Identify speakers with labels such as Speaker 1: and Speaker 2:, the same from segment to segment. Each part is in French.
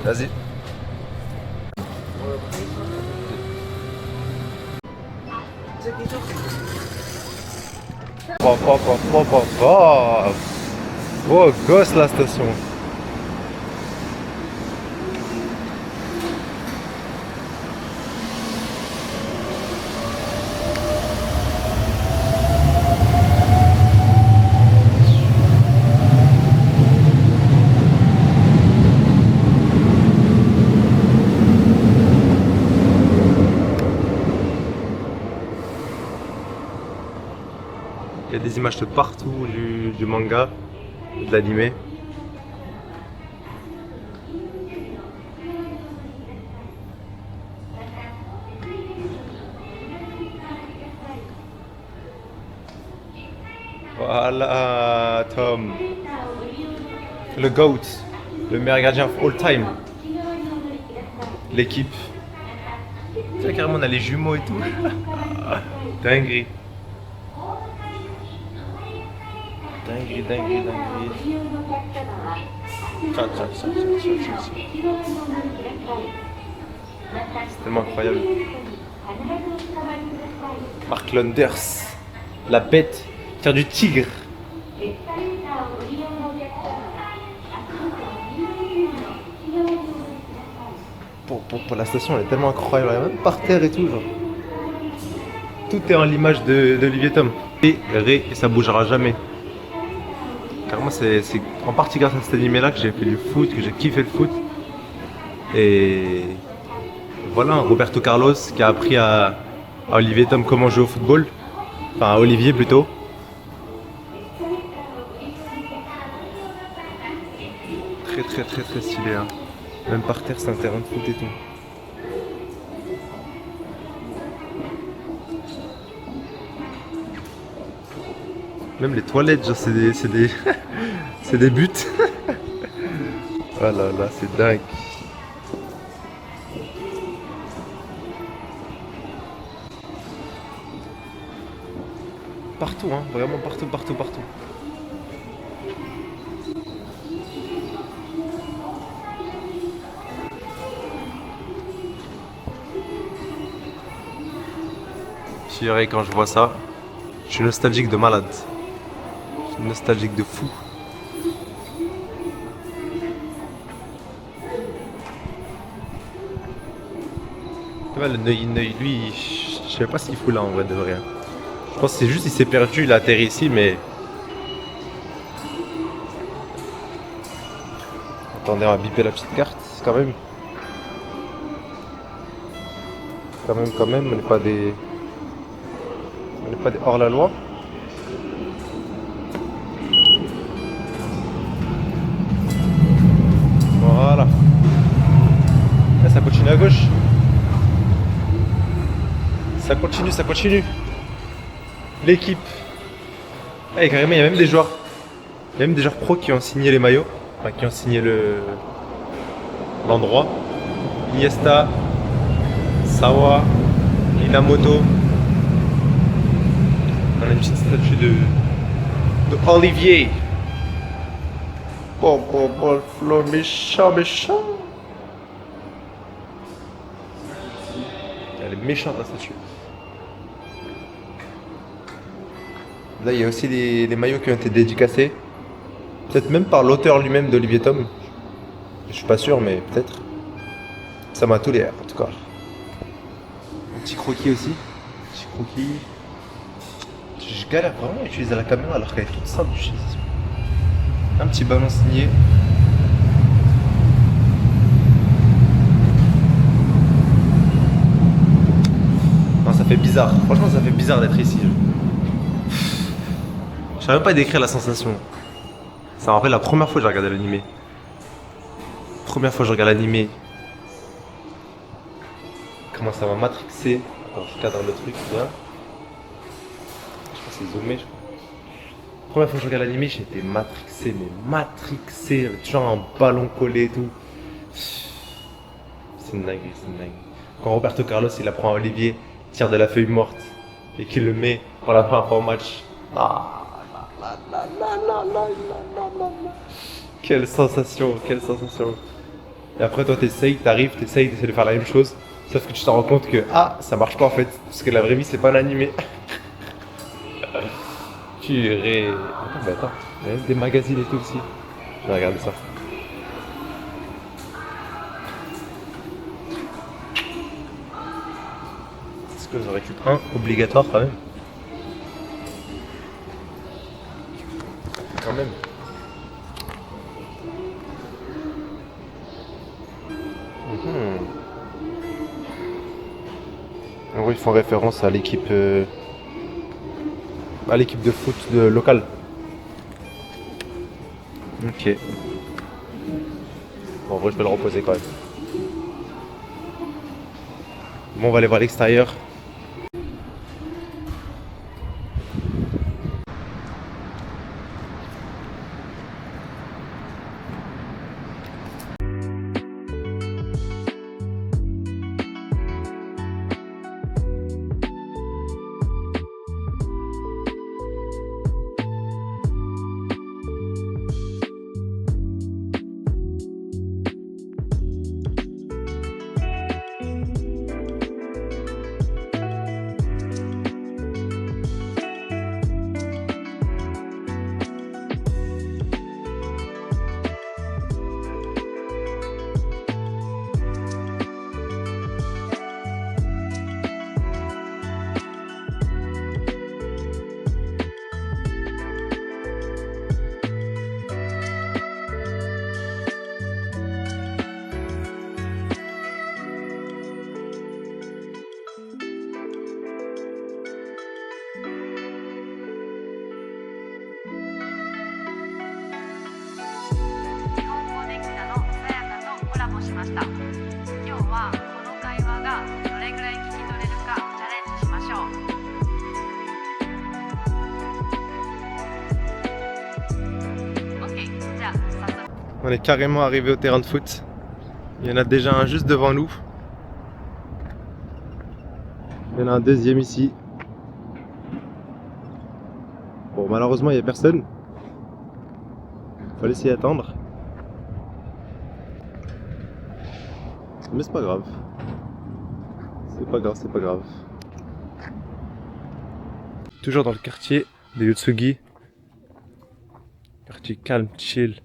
Speaker 1: Vas-y. Oh, gosse la station. Il y a des images de partout du manga, de l'animé. Voilà, Tom. Le GOAT, le meilleur gardien of all time. L'équipe. Tu vois, carrément, on a les jumeaux et tout. Dinguerie. Dinguerie. Tcha. C'est tellement incroyable. Mark Landers, la bête, tire du tigre. Pour la station, elle est tellement incroyable, même par terre et tout, genre. Tout est en l'image d'Olivier Tom. Et ça bougera jamais. Car moi, c'est en partie grâce à cet animé-là que j'ai fait du foot, que j'ai kiffé le foot. Et voilà, Roberto Carlos qui a appris à Olivier Tom comment jouer au football. Enfin, à Olivier plutôt. Très stylé, hein. Même par terre, c'est un terrain de foot et tout. Même les toilettes, genre, c'est des, c'est des buts. Oh là là, c'est dingue. Partout, hein, vraiment partout. Je quand je vois ça, je suis nostalgique de malade. Je suis nostalgique de fou. Tu vois, le Neuilly, lui, je sais pas ce qu'il fout là en vrai de vrai. Je pense que c'est juste il s'est perdu, il a atterri ici, mais. Attendez, on va biper la petite carte, quand même. Quand même, on n'est pas des. On n'est pas des hors la loi. Voilà. Là, ça continue à gauche. Ça continue. L'équipe. Ah, et carrément, il y a même des joueurs. Il y a même des joueurs pros qui ont signé les maillots. Enfin, qui ont signé l'endroit. Iniesta, Sawa, Inamoto. On a une petite statue de Olivier. Bon, Flo, méchant. Elle est méchante la statue. Là, il y a aussi les maillots qui ont été dédicacés. Peut-être même par l'auteur lui-même d'Olivier Tom. Je suis pas sûr, mais peut-être. Ça m'a tout l'air, en tout cas. Un petit croquis aussi. Petit croquis. Je galère vraiment à utiliser la caméra alors qu'elle est toute simple d'utilisation. Un petit ballon signé. Non, ça fait bizarre. Franchement, ça fait bizarre d'être ici. Je savais même pas décrire la sensation. Ça me rappelle la première fois que j'ai regardé l'animé. Première fois que je regarde l'animé. Comment ça m'a matrixé. Attends, je cadre le truc, bien. Je pense que c'est zoomé, je crois. Première fois que je regarde l'animé, j'étais matrixé, mais matrixé, avec toujours un ballon collé et tout. C'est une dinguerie. Quand Roberto Carlos il apprend à Olivier, tire de la feuille morte et qu'il le met pour la première fois au match. Ah, Quelle sensation. Et après, toi, t'arrives, t'essayes de faire la même chose. Sauf que tu te rends compte que, ah, ça marche pas en fait. Parce que la vraie vie, c'est pas un animé. Attends, mais attends. Il y a même des magazines et tout aussi. Je vais regarder ça. Est-ce que j'en récupère un obligatoire quand même? Quand même. Mhm. En gros, ils font référence à l'équipe de foot locale. Ok. Bon, en vrai, je vais le reposer quand même. Bon, on va aller voir l'extérieur. On est carrément arrivé au terrain de foot. Il y en a déjà un juste devant nous. Il y en a un deuxième ici. Bon, malheureusement, il n'y a personne. Fallait s'y attendre. Mais c'est pas grave. C'est pas grave, c'est pas grave. Toujours dans le quartier des Yotsugi. Quartier calme, chill.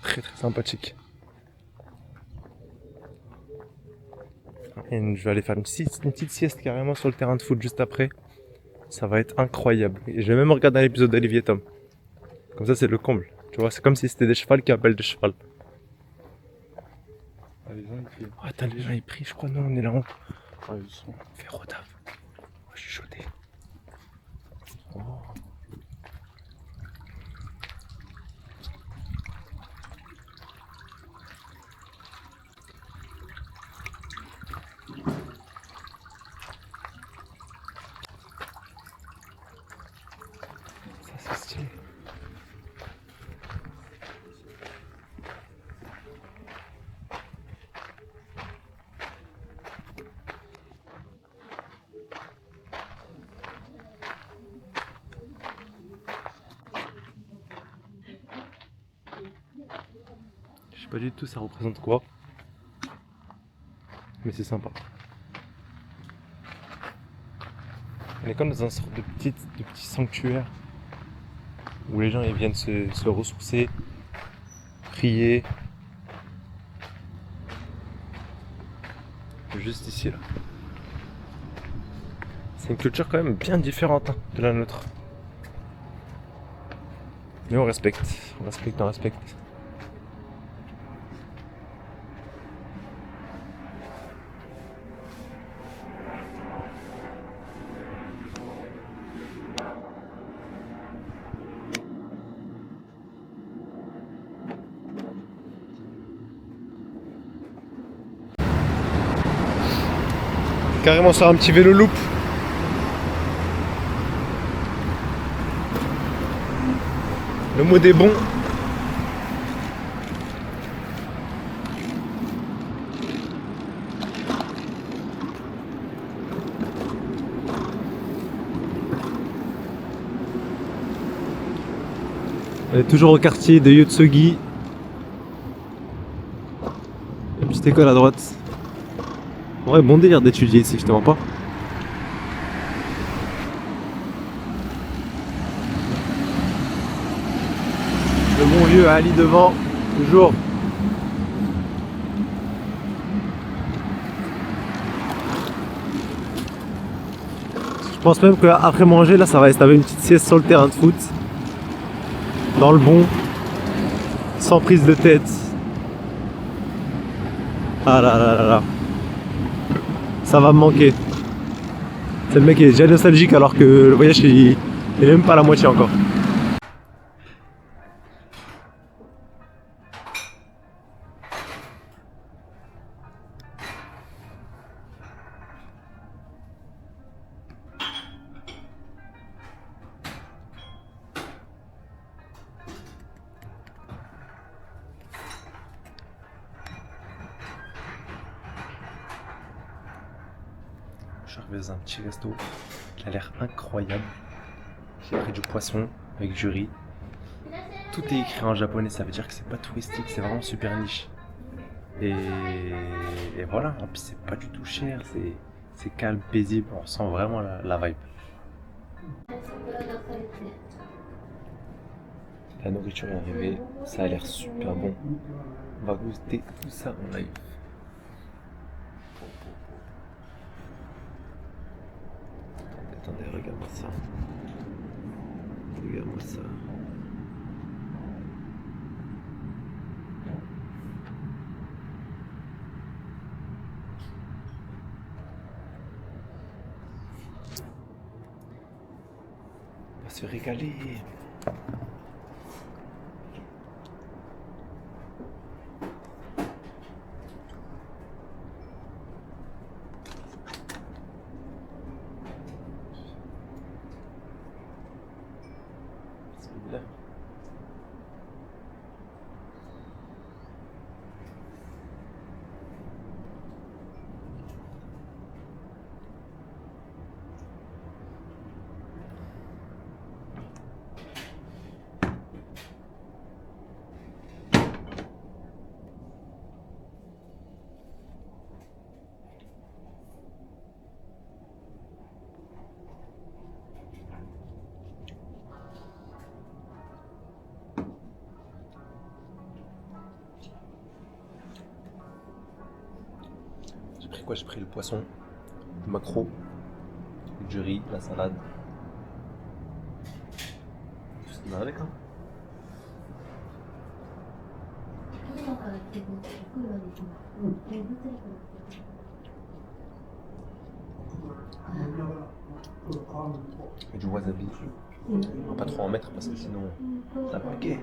Speaker 1: Très très sympathique. Et je vais aller faire une petite sieste carrément sur le terrain de foot juste après. Ça va être incroyable. Et je vais même regarder un épisode d'Olivier Tom. Comme ça, c'est le comble. Tu vois, c'est comme si c'était des chevals qui appellent des chevals.
Speaker 2: Ah, les gens ils prient.
Speaker 1: Oh, attends, les gens ils prient, je crois. Non, on est là en haut.
Speaker 2: Ah, ils sont.
Speaker 1: Fais rodave. Oh, je suis chaudé. Oh. Ça, c'est stylé. Je sais pas du tout ça représente quoi. Mais c'est sympa. On est comme dans un sorte de petit sanctuaire où les gens ils viennent se ressourcer, prier. Juste ici là. C'est une culture quand même bien différente hein, de la nôtre. Mais on respecte, on respecte. Carrément sur un petit vélo loop. Le mot est bon. On est toujours au quartier de Yotsugi. petite école à droite. En vrai, bon délire d'étudier ici, je te mens pas. Le bon vieux Ali devant, toujours. Je pense même qu'après manger, là, ça va rester une petite sieste sur le terrain de foot. Dans le bon. Sans prise de tête. Ah là là là là. Ça va me manquer. C'est le mec qui est déjà nostalgique alors que le voyage il est même pas à la moitié encore. Je suis arrivé dans un petit resto qui a l'air incroyable. J'ai pris du poisson avec du riz. Tout est écrit en japonais, ça veut dire que c'est pas touristique, c'est vraiment super niche. Et voilà, en plus c'est pas du tout cher, c'est calme, paisible, on ressent vraiment la vibe. La nourriture est arrivée, ça a l'air super bon. On va goûter tout ça en live. Attendez, regarde-moi ça. Regarde-moi ça. On va se régaler. Bismillah. J'ai pris quoi? J'ai pris le poisson, le maquereau, du riz, la salade. Tout ce qui va avec, hein. Et du wasabi. On va pas trop en mettre parce que sinon ça va piquer.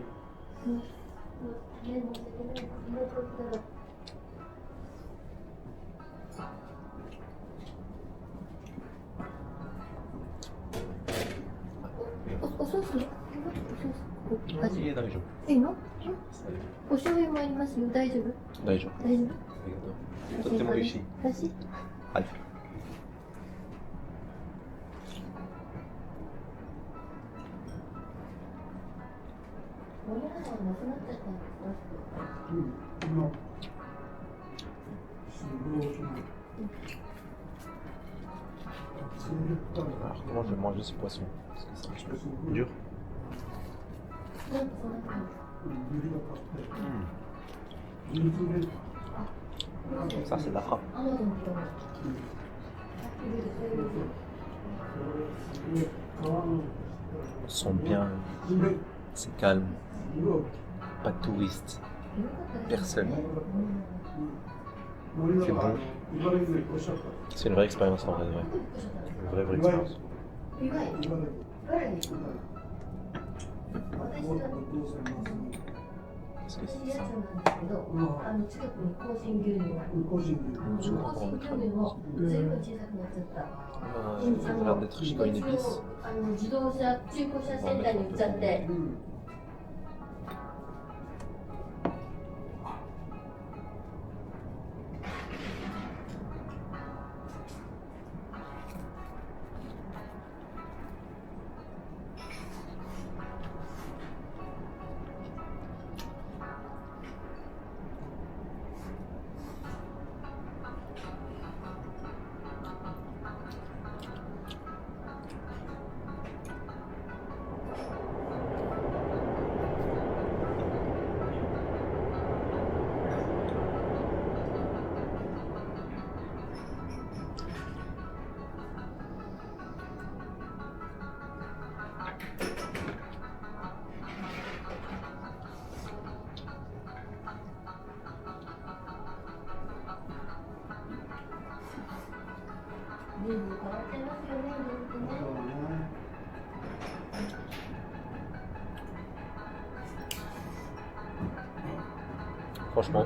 Speaker 1: いいえ、大丈夫。
Speaker 3: いいの？お醤油もありますよ。大丈夫？
Speaker 1: 大丈夫。
Speaker 3: 大丈夫？
Speaker 1: ありがとう。とっても美味しい。
Speaker 3: 美味しい？
Speaker 1: はい。
Speaker 3: お値段なくなっちゃったんですか？Alors
Speaker 1: comment je vais manger ce poisson? Parce que c'est un petit peu dur. Ça c'est de la frappe. On sent bien, c'est calme, pas de touristes, personne. C'est bon. C'est une vraie expérience en vrai, ouais. Une vraie expérience. Qu'est-ce que c'est ça? Ça a l'air d'être riche comme une épice.
Speaker 3: 人数変わってますよね、いろいろとね。
Speaker 1: Franchement,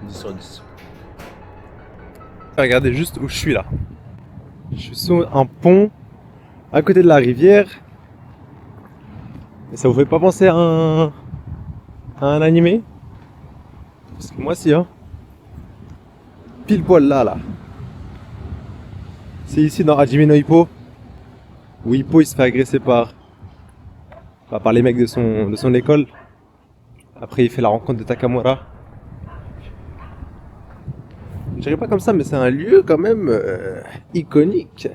Speaker 1: 10 sur 10. Regardez juste où je suis là. Je suis sur un pont à côté de la rivière. Et ça vous fait pas penser à un animé? Parce que moi si, hein. Pile poil là. C'est ici dans Hajime no Ippo où Hippo il se fait agresser par les mecs de son école. Après il fait la rencontre de Takamura. Je dirais pas comme ça, mais c'est un lieu quand même iconique.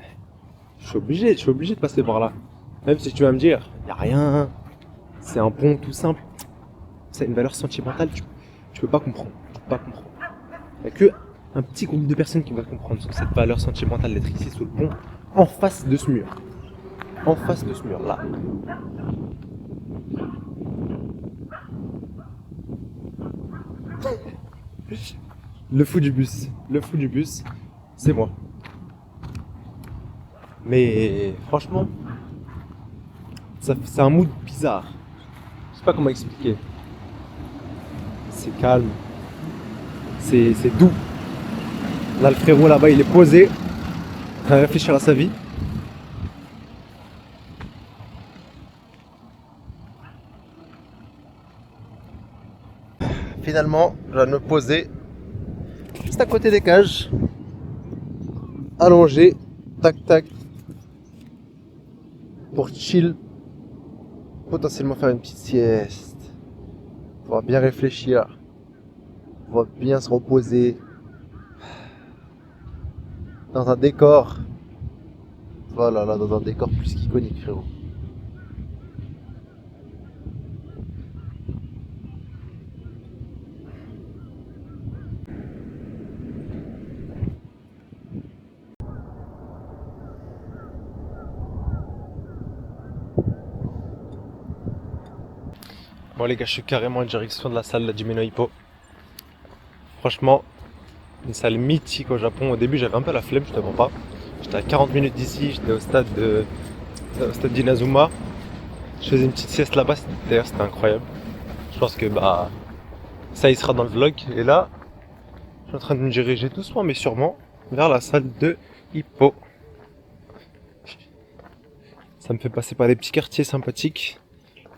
Speaker 1: Je suis obligé de passer par là. Même si tu vas me dire, y a rien, c'est un pont tout simple. Ça a une valeur sentimentale, tu peux pas comprendre. Tu peux pas comprendre. Y a que un petit groupe de personnes qui va comprendre cette valeur sentimentale d'être ici sous le pont, en face de ce mur. En face de ce mur là. Le fou du bus, c'est moi. Mais franchement, c'est un mood bizarre. Je sais pas comment expliquer. C'est calme, c'est doux. Là, le frérot là-bas, il est posé, en train de réfléchir à sa vie. Finalement, je vais me poser juste à côté des cages, allongé, tac tac, pour chill, potentiellement faire une petite sieste, pouvoir bien réfléchir, pouvoir bien se reposer dans un décor, voilà là, dans un décor plus qu'iconique, frérot. Bon les gars, je suis carrément en direction de la salle d'Hajime no Ippo. Franchement, une salle mythique au Japon. Au début, j'avais un peu la flemme, je te mens pas. J'étais à 40 minutes d'ici, j'étais au stade d'Inazuma. Je faisais une petite sieste là-bas, d'ailleurs c'était incroyable. Je pense que ça y sera dans le vlog. Et là, je suis en train de me diriger doucement mais sûrement vers la salle de Hippo. Ça me fait passer par des petits quartiers sympathiques.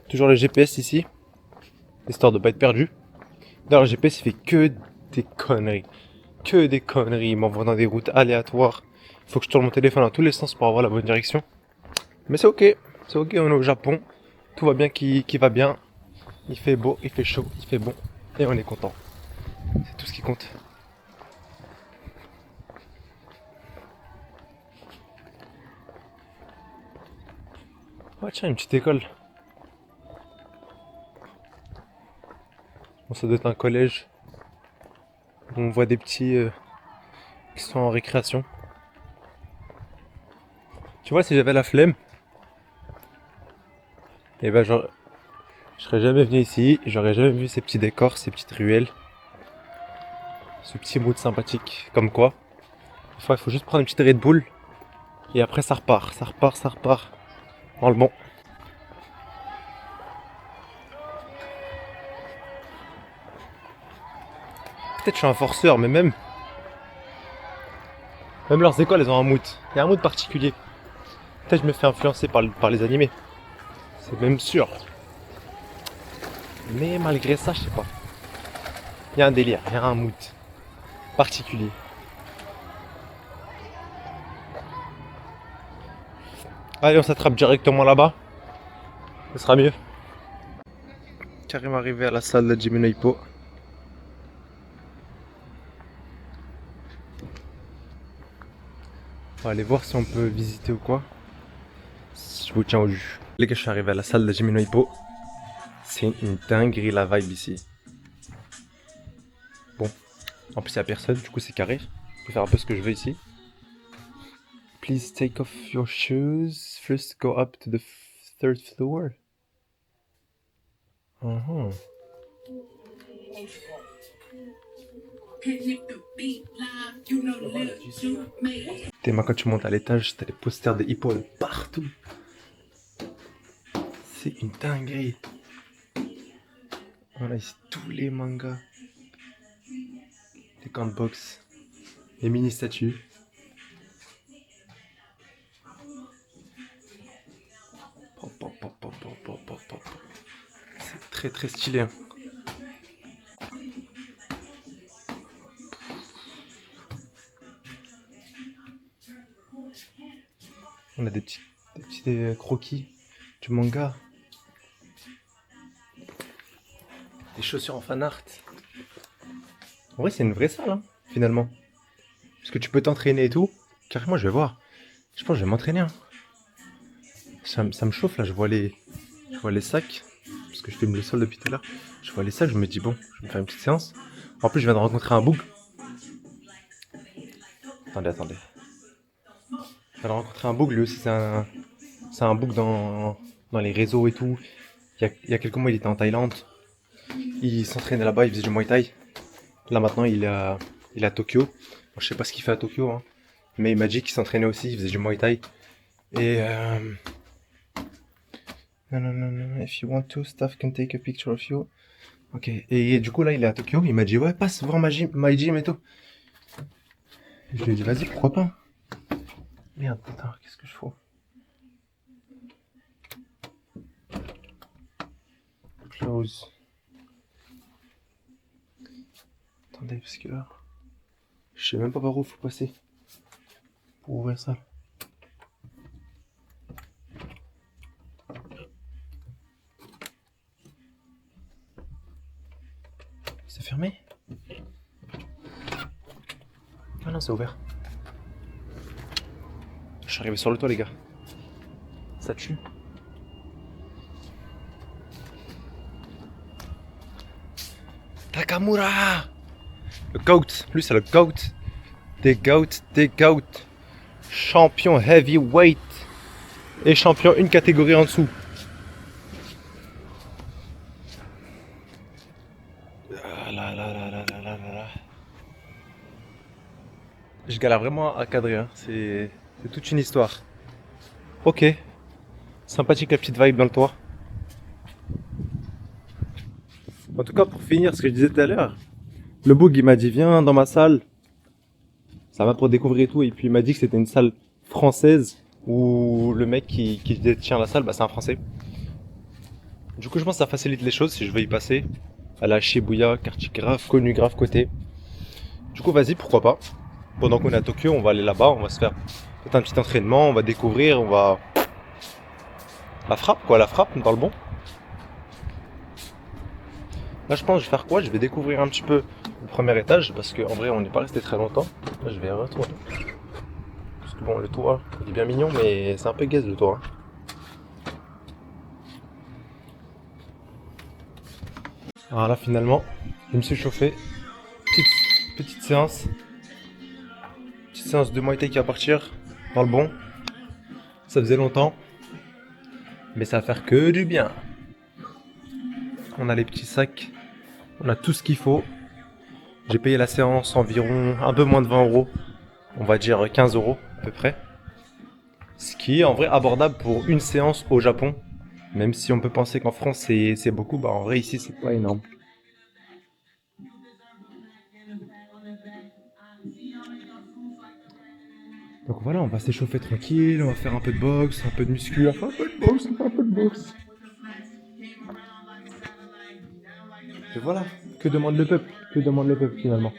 Speaker 1: Toujours le GPS ici, histoire de pas être perdu. D'ailleurs, le GPS il fait que des conneries. Que des conneries. Il m'envoie dans des routes aléatoires. Il faut que je tourne mon téléphone dans tous les sens pour avoir la bonne direction. Mais c'est ok, on est au Japon. Tout va bien qui va bien. Il fait beau, il fait chaud, il fait bon. Et on est content. C'est tout ce qui compte. Oh tiens, une petite école. Bon, ça doit être un collège. On voit des petits qui sont en récréation. Tu vois, si j'avais la flemme, et ben je serais jamais venu ici, j'aurais jamais vu ces petits décors, ces petites ruelles, ce petit mood sympathique. Comme quoi, des fois il faut juste prendre une petite Red Bull et après ça repart dans le bon. Peut-être que je suis un forceur, mais même leurs écoles, elles ont un mood. Il y a un mood particulier. Peut-être que je me fais influencer par les animés. C'est même sûr. Mais malgré ça, je sais pas. Il y a un délire, il y a un mood particulier. Allez, on s'attrape directement là-bas. Ce sera mieux. Carrément arrivé à la salle de Hajime no Ippo. On va aller voir si on peut visiter ou quoi. Je vous tiens au jus. Les gars, je suis arrivé à la salle de Hajime no Ippo. C'est une dinguerie la vibe ici. Bon, en plus il n'y a personne, du coup c'est carré. Je peux faire un peu ce que je veux ici. Please take off your shoes. First go up to the third floor. Tellement quand tu montes à l'étage, t'as les posters des hippos de partout. C'est une dinguerie. Voilà ici tous les mangas. Les camps de boxe. Les mini statues. Pop, pop, pop, pop, pop, pop, pop, pop. C'est très très stylé. Hein. On a des petits croquis du manga. Des chaussures en fan art. En vrai, c'est une vraie salle, hein, finalement. Parce que tu peux t'entraîner et tout. Carrément, je vais voir. Je pense que je vais m'entraîner. Hein. Ça me chauffe là, je vois les sacs. Parce que je filme le sol depuis tout à l'heure. Je vois les sacs, je me dis bon, je vais me faire une petite séance. En plus, je viens de rencontrer un boug. Attendez. Je viens de rencontrer un boug, lui aussi, c'est un boug dans les réseaux et tout. Il y a quelques mois, il était en Thaïlande. Il s'entraînait là-bas, il faisait du Muay Thai. Là maintenant, il est à Tokyo. Bon, je sais pas ce qu'il fait à Tokyo, hein. Mais il m'a dit qu'il s'entraînait aussi, il faisait du Muay Thai. Et non, if you want to, staff can take a picture of you. Ok, et du coup là il est à Tokyo, il m'a dit ouais passe voir my gym et tout. Je lui ai dit vas-y pourquoi pas. Merde putain, qu'est-ce que je fais? Close. Attendez parce que là, je sais même pas par où faut passer pour ouvrir ça. C'est fermé? Ah non, c'est ouvert. Je suis arrivé sur le toit, les gars. Ça tue. Takamura! Le GOAT. Lui, c'est le GOAT. Des GOAT. Champion heavyweight. Et champion une catégorie en dessous. Je galère vraiment à cadrer, hein. C'est toute une histoire. Ok. Sympathique la petite vibe dans le toit. En tout cas, pour finir ce que je disais tout à l'heure, le boug il m'a dit viens dans ma salle. Ça va pour découvrir et tout. Et puis il m'a dit que c'était une salle française où le mec qui détient la salle, bah, c'est un français. Du coup, je pense que ça facilite les choses si je veux y passer. À la Shibuya, quartier grave connu, grave coté. Du coup, vas-y, pourquoi pas. Pendant qu'on est à Tokyo, on va aller là-bas, on va se faire peut-être un petit entraînement, on va découvrir, on va... La frappe, dans le bon. Là, je pense que je vais faire quoi? Je vais découvrir un petit peu le premier étage, parce qu'en vrai, on n'est pas resté très longtemps. Là, je vais retourner. Parce que bon, le toit, il est bien mignon, mais c'est un peu gaze le toit. Alors là, finalement, je me suis chauffé. Petite séance. Petite séance de Muay Thai qui va partir dans le bon. Ça faisait longtemps. Mais ça va faire que du bien. On a les petits sacs. On a tout ce qu'il faut. J'ai payé la séance environ un peu moins de 20 €. On va dire 15 € à peu près. Ce qui est en vrai abordable pour une séance au Japon. Même si on peut penser qu'en France c'est beaucoup, bah en vrai ici c'est pas énorme. Donc voilà, on va s'échauffer tranquille, on va faire un peu de boxe, un peu de muscu, un peu de boxe. Et voilà, que demande le peuple finalement.